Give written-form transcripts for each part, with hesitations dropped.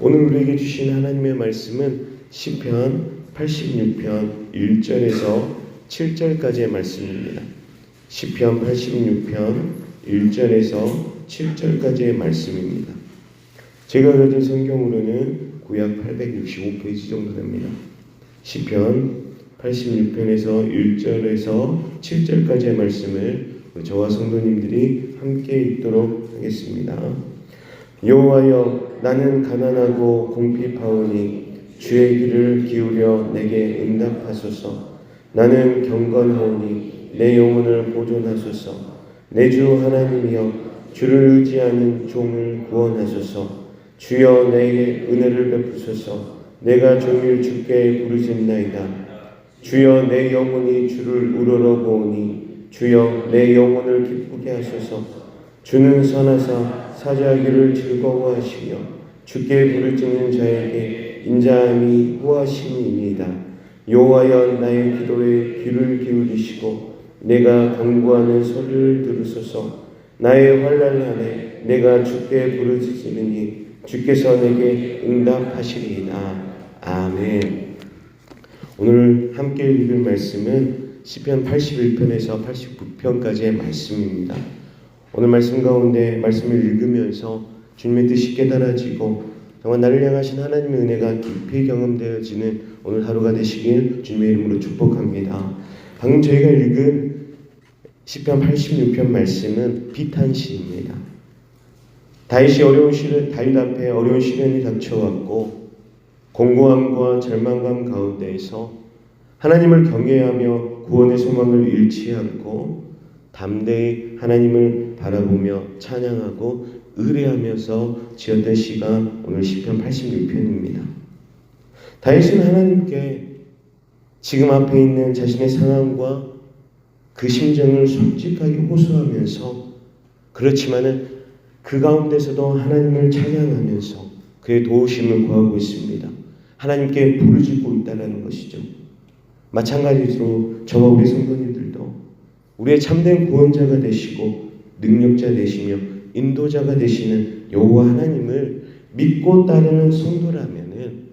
오늘 우리에게 주신 하나님의 말씀은 시편 86편 1절에서 7절까지의 말씀입니다. 시편 86편 1절에서 7절까지의 말씀입니다. 제가 가진 성경으로는 구약 865페이지 정도 됩니다. 시편 86편에서 1절에서 7절까지의 말씀을 저와 성도님들이 함께 읽도록 하겠습니다. 여호와여, 나는 가난하고 궁핍하오니 주의 귀를 기울여 내게 응답하소서. 나는 경건하오니 내 영혼을 보존하소서. 내 주 하나님이여, 주를 의지하는 종을 구원하소서. 주여, 내게 은혜를 베푸소서. 내가 종일 주께 부르짖나이다. 주여, 내 영혼이 주를 우러러보오니 주여, 내 영혼을 기쁘게 하소서. 주는 선하사 사자하기를 즐거워하시며 주께 부르짖는 자에게 인자함이 후하심이니이다. 여호와여, 나의 기도에 귀를 기울이시고 내가 간구하는 소리를 들으소서. 나의 환난날에 내가 주께 부르짖으니 주께서 내게 응답하시리이다. 아멘. 오늘 함께 읽을 말씀은 시편 81편에서 89편까지의 말씀입니다. 오늘 말씀 가운데 말씀을 읽으면서 주님의 뜻이 깨달아지고 정말 나를 향하신 하나님의 은혜가 깊이 경험되어지는 오늘 하루가 되시길 주님의 이름으로 축복합니다. 방금 저희가 읽은 시편 86편 말씀은 비탄시입니다. 다윗 앞에 어려운 시련이 닥쳐왔고 공고함과 절망감 가운데에서 하나님을 경외하며 구원의 소망을 잃지 않고 담대히 하나님을 바라보며 찬양하고 의뢰하면서 지었던 시가 오늘 시편 86편입니다. 다윗은 하나님께 지금 앞에 있는 자신의 상황과 그 심정을 솔직하게 호소하면서, 그렇지만은 그 가운데서도 하나님을 찬양하면서 그의 도우심을 구하고 있습니다. 하나님께 부르짖고 있다는 것이죠. 마찬가지로 저와 우리 성도님들도 우리의 참된 구원자가 되시고 능력자 되시며 인도자가 되시는 여호와 하나님을 믿고 따르는 성도라면은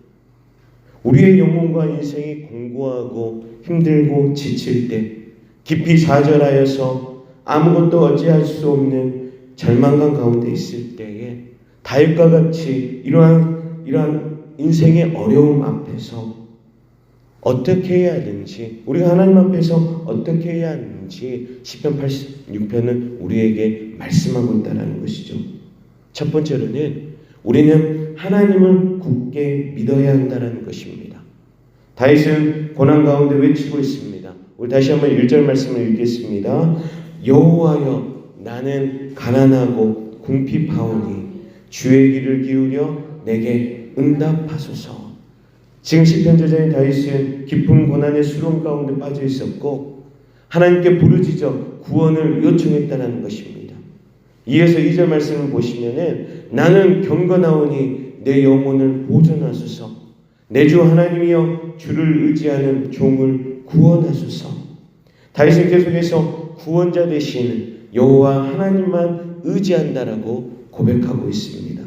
우리의 영혼과 인생이 공고하고 힘들고 지칠 때, 깊이 좌절하여서 아무것도 어찌할 수 없는 절망감 가운데 있을 때에 다윗과 같이 이러한 인생의 어려움 앞에서 어떻게 해야 하는지, 우리가 하나님 앞에서 어떻게 해야 하는지 시편 86편은 우리에게 말씀하고 있다는 것이죠. 첫 번째로는 우리는 하나님을 굳게 믿어야 한다는 것입니다. 다윗은 고난 가운데 외치고 있습니다. 우리 다시 한번 1절 말씀을 읽겠습니다. 여호와여, 나는 가난하고 궁핍하오니 주의 귀를 기울여 내게 응답하소서. 지금 시편 저자인 다윗은 깊은 고난의 수렁 가운데 빠져 있었고 하나님께 부르짖어 구원을 요청했다는 것입니다. 이어서 2절 말씀을 보시면은 나는 경건하오니 내 영혼을 보존하소서. 내 주 하나님이여, 주를 의지하는 종을 구원하소서. 다윗은 계속해서 구원자 되시는 여호와 하나님만 의지한다라고 고백하고 있습니다.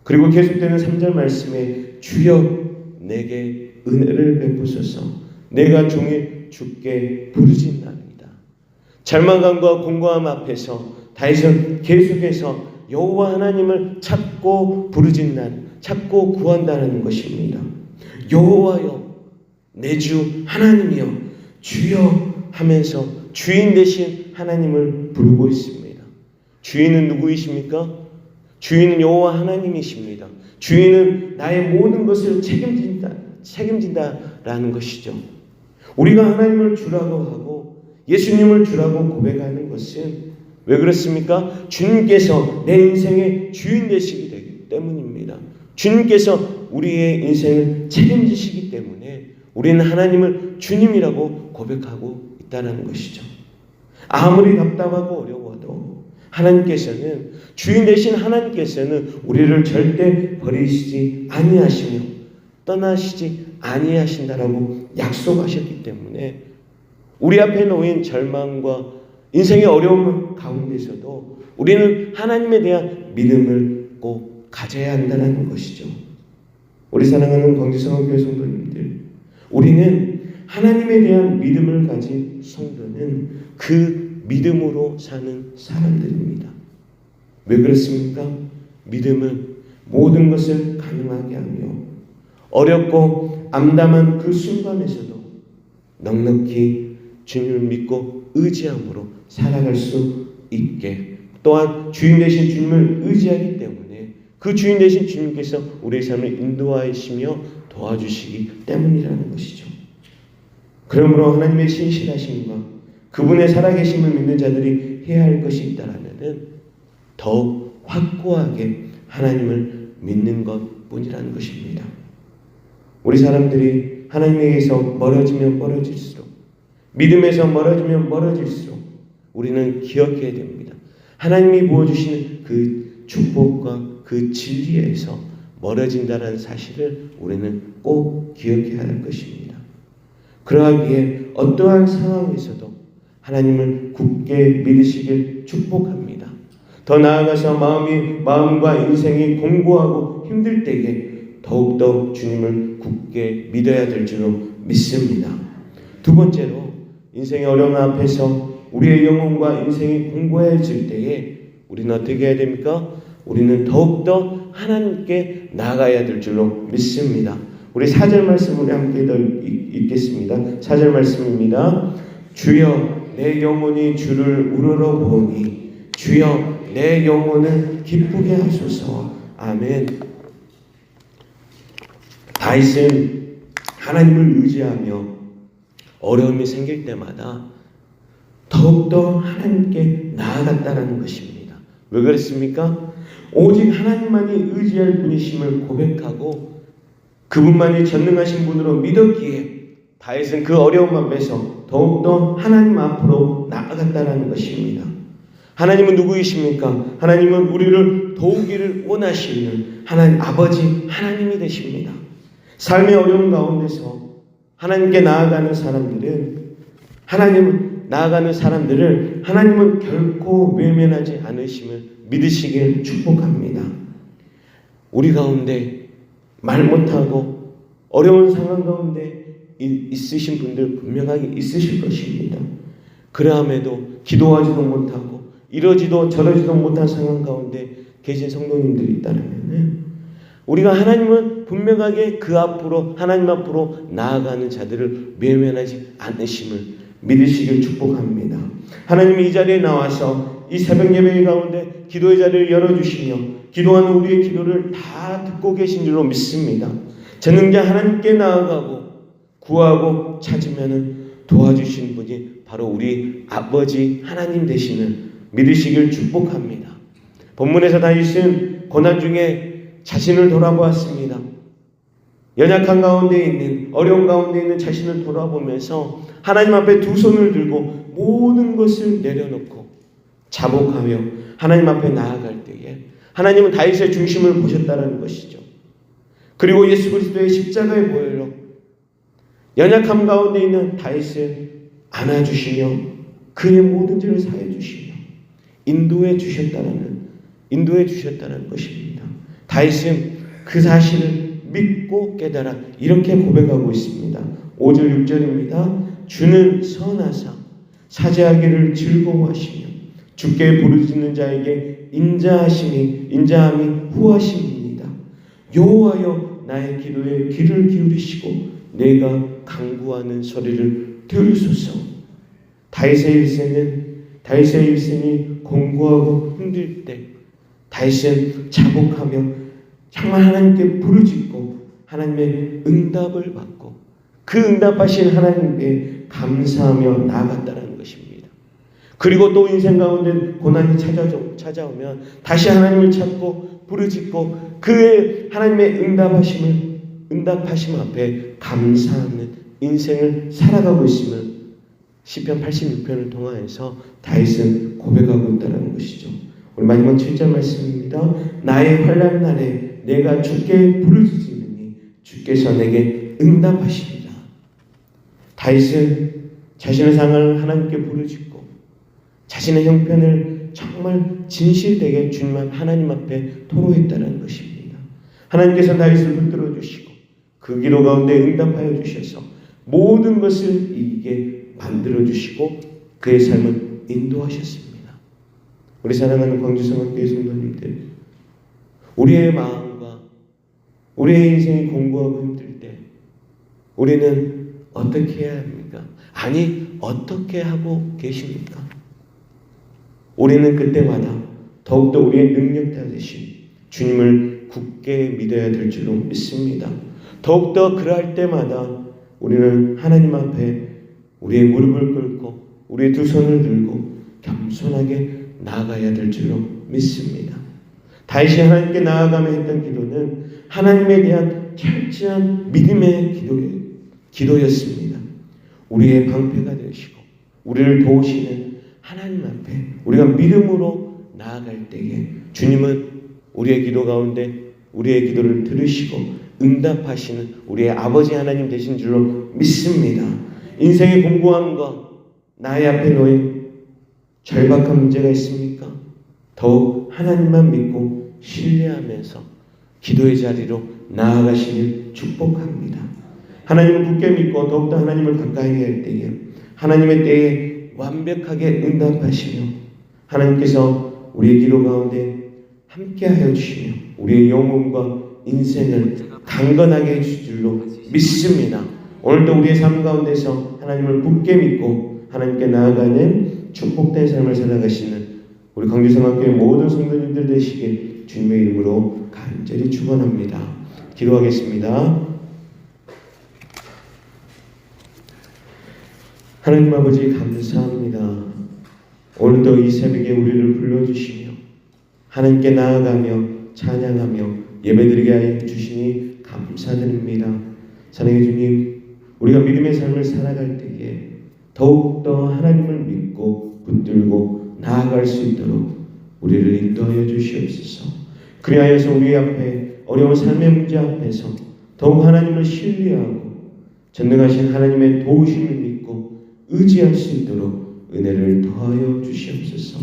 그리고 계속되는 3절 말씀에 주여 내게 은혜를 베푸소서. 내가 종일 주께 부르짖나이다. 절망감과 공고함 앞에서 다윗은 계속해서 여호와 하나님을 찾고 찾고 구한다는 것입니다. 여호와여, 내 주 하나님이여, 주여 하면서 주인 되신 하나님을 부르고 있습니다. 주인은 누구이십니까? 주인은 여호와 하나님이십니다. 주인은 나의 모든 것을 책임진다라는 것이죠. 우리가 하나님을 주라고 하고 예수님을 주라고 고백하는 것은 왜 그렇습니까? 주님께서 내 인생의 주인 되시기 때문입니다. 주님께서 우리의 인생을 책임지시기 때문에 우리는 하나님을 주님이라고 고백하고 있다는 것이죠. 아무리 답답하고 어려워도 하나님께서는, 주인 되신 하나님께서는 우리를 절대 버리시지 아니하시며 떠나시지 아니하신다라고 약속하셨기 때문에 우리 앞에 놓인 절망과 인생의 어려움 가운데서도 우리는 하나님에 대한 믿음을 꼭 가져야 한다는 것이죠. 우리 사랑하는 광주성원 교회 성도님들, 우리는 하나님에 대한 믿음을 가진 성도는 그 믿음으로 사는 사람들입니다. 왜 그렇습니까? 믿음은 모든 것을 가능하게 하며 어렵고 암담한 그 순간에서도 넉넉히 주님을 믿고 의지함으로 살아갈 수 있게, 또한 주인 되신 주님을 의지하기 때문에 그 주인 되신 주님께서 우리의 삶을 인도하시며 도와주시기 때문이라는 것이죠. 그러므로 하나님의 신실하심과 그분의 살아계심을 믿는 자들이 해야 할 것이 있다라면은 더욱 확고하게 하나님을 믿는 것뿐이라는 것입니다. 우리 사람들이 하나님에게서 멀어지면 멀어질수록, 믿음에서 멀어지면 멀어질수록 우리는 기억해야 됩니다. 하나님이 부어주시는 그 축복과 그 진리에서 멀어진다는 사실을 우리는 꼭 기억해야 할 것입니다. 그러하기에 어떠한 상황에서도 하나님을 굳게 믿으시길 축복합니다. 더 나아가서 마음과 인생이 공고하고 힘들 때에 더욱더 주님을 굳게 믿어야 될 줄로 믿습니다. 두 번째로, 인생의 어려움 앞에서 우리의 영혼과 인생이 공고해질 때에 우리는 어떻게 해야 됩니까? 우리는 더욱더 하나님께 나아가야 될 줄로 믿습니다. 우리 4절 말씀 우리 함께 더 읽겠습니다. 4절 말씀입니다. 주여 내 영혼이 주를 우러러 보니 주여 내 영혼을 기쁘게 하소서. 아멘. 다윗은 하나님을 의지하며 어려움이 생길 때마다 더욱더 하나님께 나아갔다는 것입니다. 왜 그랬습니까? 오직 하나님만이 의지할 분이심을 고백하고 그분만이 전능하신 분으로 믿었기에 다윗은 그 어려움 앞에서 더욱더 하나님 앞으로 나아갔다는 것입니다. 하나님은 누구이십니까? 하나님은 우리를 도우기를 원하시는 하나님 아버지 하나님이 되십니다. 삶의 어려움 가운데서 하나님께 나아가는 사람들을 하나님은 결코 외면하지 않으심을 믿으시길 축복합니다. 우리 가운데 말 못하고 어려운 상황 가운데 있으신 분들 분명하게 있으실 것입니다. 그러함에도 기도하지도 못하고 이러지도 저러지도 못한 상황 가운데 계신 성도님들이 있다면 우리가 하나님은 분명하게 그 앞으로 하나님 앞으로 나아가는 자들을 외면하지 않으심을 믿으시길 축복합니다. 하나님이 이 자리에 나와서 이 새벽 예배 가운데 기도의 자리를 열어주시며 기도하는 우리의 기도를 다 듣고 계신 줄로 믿습니다. 전능자 하나님께 나아가고 구하고 찾으면 도와주신 분이 바로 우리 아버지 하나님 되시는 믿으시길 축복합니다. 본문에서 다윗은 고난 중에 자신을 돌아보았습니다. 연약한 가운데 있는, 어려운 가운데 있는 자신을 돌아보면서 하나님 앞에 두 손을 들고 모든 것을 내려놓고 자복하며 하나님 앞에 나아갈 때에 하나님은 다윗의 중심을 보셨다는 것이죠. 그리고 예수 그리스도의 십자가의 보혈로 연약함 가운데 있는 다윗을 안아주시며 그의 모든 죄를 사해 주시며 인도해 주셨다는 것입니다. 다윗은 그 사실을 믿고 깨달아 이렇게 고백하고 있습니다. 5절 6절입니다. 주는 선하사 사죄하기를 즐거워하시며 주께 부르짖는 자에게 인자함이 후하심입니다. 여호와여 나의 기도에 귀를 기울이시고 내가 간구하는 소리를 들으소서. 다윗의 일생이 공고하고 힘들 때 다윗은 자복하며 정말 하나님께 부르짖고 하나님의 응답을 받고 그 응답하신 하나님께 감사하며 나아갔다는 것입니다. 그리고 또 인생 가운데 고난이 찾아오면 다시 하나님을 찾고 부르짖고 그의 하나님의 응답하심 앞에 감사하는 인생을 살아가고 있음을 시편 86편을 통하여서 다윗은 고백하고 있다는 것이죠. 우리 마지막 7절 말씀입니다. 나의 환난 날에 내가 주께 부르짖으니 주께서 내게 응답하시리라. 다윗은 자신의 상황을 하나님께 부르짖고 자신의 형편을 정말 진실되게 주님 하나님 앞에 토로했다는 것입니다. 하나님께서 다윗을 붙들어 주시고 그 기도 가운데 응답하여 주셔서 모든 것을 이기게 만들어 주시고 그의 삶을 인도하셨습니다. 우리 사랑하는 광주성학교의 성도님들, 우리의 마음과 우리의 인생이 공고하고 힘들 때 우리는 어떻게 해야 합니까? 아니, 어떻게 하고 계십니까? 우리는 그때마다 더욱더 우리의 능력자 되신 주님을 굳게 믿어야 될 줄로 믿습니다. 더욱더 그럴 때마다 우리는 하나님 앞에 우리의 무릎을 꿇고 우리의 두 손을 들고 겸손하게 나아가야 될 줄로 믿습니다. 다윗이 하나님께 나아가며 했던 기도는 하나님에 대한 철저한 믿음의 기도였습니다. 우리의 방패가 되시고 우리를 도우시는 하나님 앞에 우리가 믿음으로 나아갈 때에 주님은 우리의 기도 가운데 우리의 기도를 들으시고 응답하시는 우리의 아버지 하나님 되신 줄로 믿습니다. 인생의 공고함과 나의 앞에 놓인 절박한 문제가 있습니까? 더욱 하나님만 믿고 신뢰하면서 기도의 자리로 나아가시길 축복합니다. 하나님을 굳게 믿고 더욱더 하나님을 가까이 할 때에 하나님의 때에 완벽하게 응답하시며 하나님께서 우리의 기도 가운데 함께하여 주시며 우리의 영혼과 인생을 강건하게 해주실 줄로 믿습니다. 오늘도 우리의 삶 가운데서 하나님을 굳게 믿고 하나님께 나아가는 축복된 삶을 살아가시는 우리 광주성학교의 모든 성도님들 되시길 주님의 이름으로 간절히 축원합니다. 기도하겠습니다. 하나님 아버지 감사합니다. 오늘도 이 새벽에 우리를 불러주시며 하나님께 나아가며 찬양하며 예배드리게 하여 주시니 감사드립니다. 사랑의 주님, 우리가 믿음의 삶을 살아갈 때에 더욱더 하나님을 믿고 붙들고 나아갈 수 있도록 우리를 인도하여 주시옵소서. 그리하여서 우리 앞에 어려운 삶의 문제 앞에서 더욱 하나님을 신뢰하고 전능하신 하나님의 도우심을 믿고 의지할 수 있도록 은혜를 더하여 주시옵소서.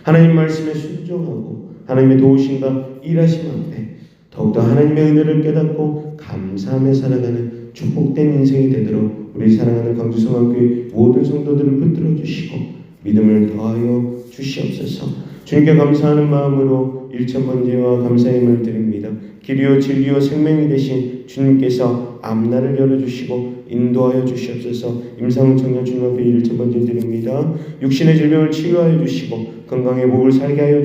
하나님 말씀에 순종하고 하나님의 도우심과 일하심 앞에 더욱더 하나님의 은혜를 깨닫고 감사하며 살아가는 축복된 인생이 되도록 우리 사랑하는 광주성학교의 모든 성도들을 붙들어 주시고 믿음을 더하여 주시옵소서. 주님께 감사하는 마음으로 일천번제와 감사의 말 드립니다. 길이요 진리요 생명이 되신 주님께서 앞날을 열어주시고 인도하여 주시옵소서. 임상훈 청년 주님 앞에 일천번제 드립니다. 육신의 질병을 치유하여 주시고 건강의 복을 살게 하여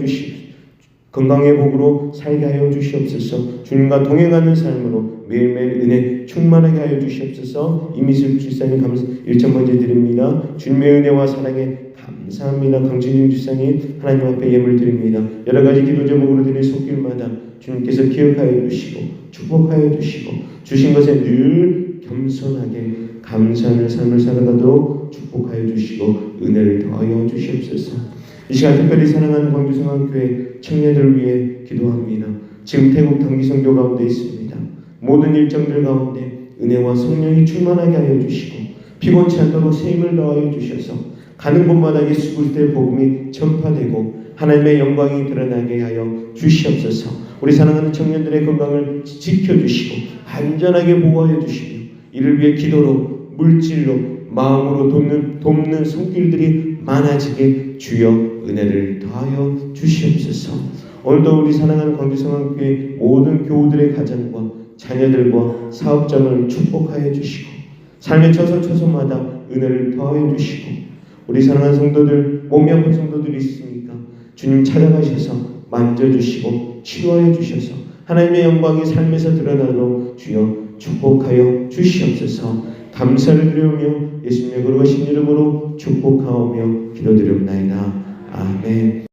건강의 복으로 살게 하여 주시옵소서. 주님과 동행하는 삶으로 매일매일 은혜 충만하게 하여 주시옵소서. 이미숙 주사님 일천번제 드립니다. 주님의 은혜와 사랑에 감사합니다. 강진중 주사님 하나님 앞에 예물 드립니다. 여러 가지 기도 제목으로 드릴 손길마다 주님께서 기억하여 주시고 축복하여 주시고 주신 것에 늘 겸손하게 감사하는 삶을 살아가도록 축복하여 주시고 은혜를 더하여 주시옵소서. 이 시간 특별히 사랑하는 광주성학교회 청년들을 위해 기도합니다. 지금 태국 단기선교 가운데 있습니다. 모든 일정들 가운데 은혜와 성령이 충만하게 하여 주시고 피곤치 않도록 새 힘을 더하여 주셔서 가는 곳마다 예수 그리스도의 복음이 전파되고 하나님의 영광이 드러나게 하여 주시옵소서. 우리 사랑하는 청년들의 건강을 지켜주시고 안전하게 보호하여 주시며 이를 위해 기도로 물질로 마음으로 돕는 손길들이 많아지게 주여 은혜를 더하여 주시옵소서. 오늘도 우리 사랑하는 광주성학교의 모든 교우들의 가정과 자녀들과 사업장을 축복하여 주시고 삶의 처소처소마다 은혜를 더하여 주시고 우리 사랑하는 성도들 몸이 아픈 성도들이 있습니까? 주님 찾아가셔서 만져주시고 치료하여 주셔서 하나님의 영광이 삶에서 드러나도록 주여 축복하여 주시옵소서. 감사를 드리며 예수님의 거룩하신 이름으로 축복하오며 기도드리옵나이다. 아멘.